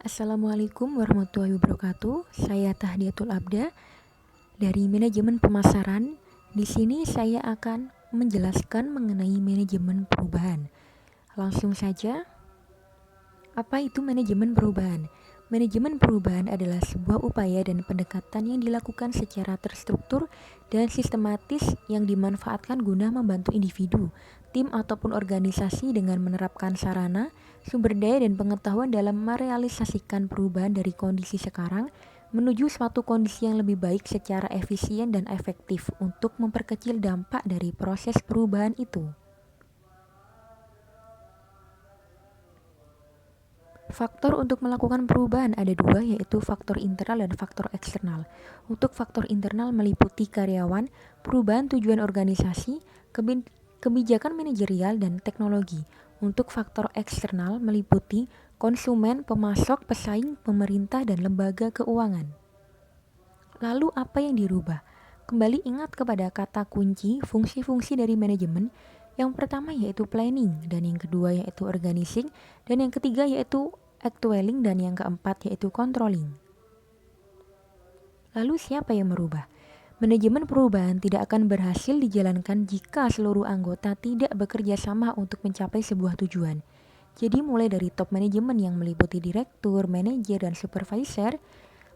Assalamualaikum warahmatullahi wabarakatuh. Saya Tahdiatul Abda dari Manajemen Pemasaran. Di sini saya akan menjelaskan mengenai manajemen perubahan. Langsung saja, apa itu manajemen perubahan? Manajemen perubahan adalah sebuah upaya dan pendekatan yang dilakukan secara terstruktur dan sistematis yang dimanfaatkan guna membantu individu, tim ataupun organisasi dengan menerapkan sarana, sumber daya dan pengetahuan dalam merealisasikan perubahan dari kondisi sekarang menuju suatu kondisi yang lebih baik secara efisien dan efektif untuk memperkecil dampak dari proses perubahan itu. Faktor untuk melakukan perubahan ada dua, yaitu faktor internal dan faktor eksternal. Untuk faktor internal meliputi karyawan, perubahan tujuan organisasi, kebijakan manajerial, dan teknologi. Untuk faktor eksternal meliputi konsumen, pemasok, pesaing, pemerintah, dan lembaga keuangan. Lalu apa yang dirubah? Kembali ingat kepada kata kunci fungsi-fungsi dari manajemen. Yang pertama yaitu planning, dan yang kedua yaitu organizing, dan yang ketiga yaitu actualing, dan yang keempat yaitu controlling. Lalu siapa yang merubah? Manajemen perubahan tidak akan berhasil dijalankan jika seluruh anggota tidak bekerja sama untuk mencapai sebuah tujuan. Jadi mulai dari top manajemen yang meliputi direktur, manajer, dan supervisor,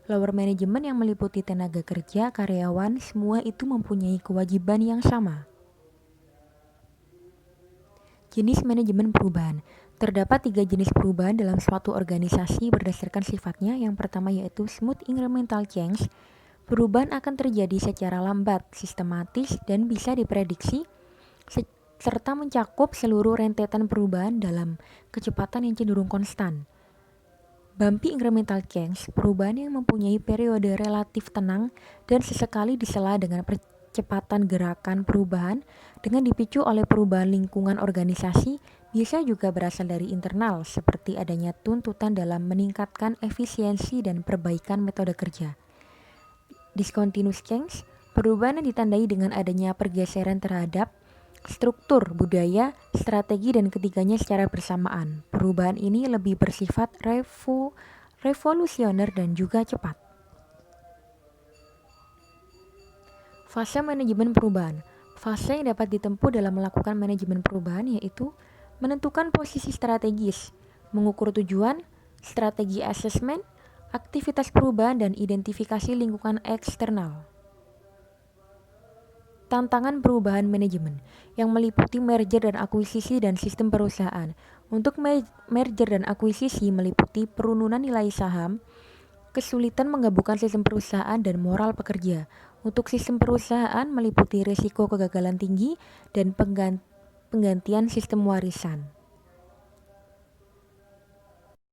lower manajemen yang meliputi tenaga kerja, karyawan, semua itu mempunyai kewajiban yang sama. Jenis manajemen perubahan. Terdapat 3 jenis perubahan dalam suatu organisasi berdasarkan sifatnya. Yang pertama yaitu smooth incremental change. Perubahan akan terjadi secara lambat, sistematis, dan bisa diprediksi, serta mencakup seluruh rentetan perubahan dalam kecepatan yang cenderung konstan. Bumpy incremental change, perubahan yang mempunyai periode relatif tenang dan sesekali disela dengan percepatan gerakan perubahan dengan dipicu oleh perubahan lingkungan organisasi, bisa juga berasal dari internal, seperti adanya tuntutan dalam meningkatkan efisiensi dan perbaikan metode kerja. Discontinuous change, perubahan yang ditandai dengan adanya pergeseran terhadap struktur, budaya, strategi, dan ketiganya secara bersamaan. Perubahan ini lebih bersifat revolusioner dan juga cepat. Fase manajemen perubahan. Fase yang dapat ditempuh dalam melakukan manajemen perubahan yaitu menentukan posisi strategis, mengukur tujuan, strategi asesmen, aktivitas perubahan, dan identifikasi lingkungan eksternal. Tantangan perubahan manajemen yang meliputi merger dan akuisisi dan sistem perusahaan. Untuk merger dan akuisisi meliputi penurunan nilai saham, kesulitan menggabungkan sistem perusahaan, dan moral pekerja. Untuk sistem perusahaan meliputi risiko kegagalan tinggi dan penggantian sistem warisan.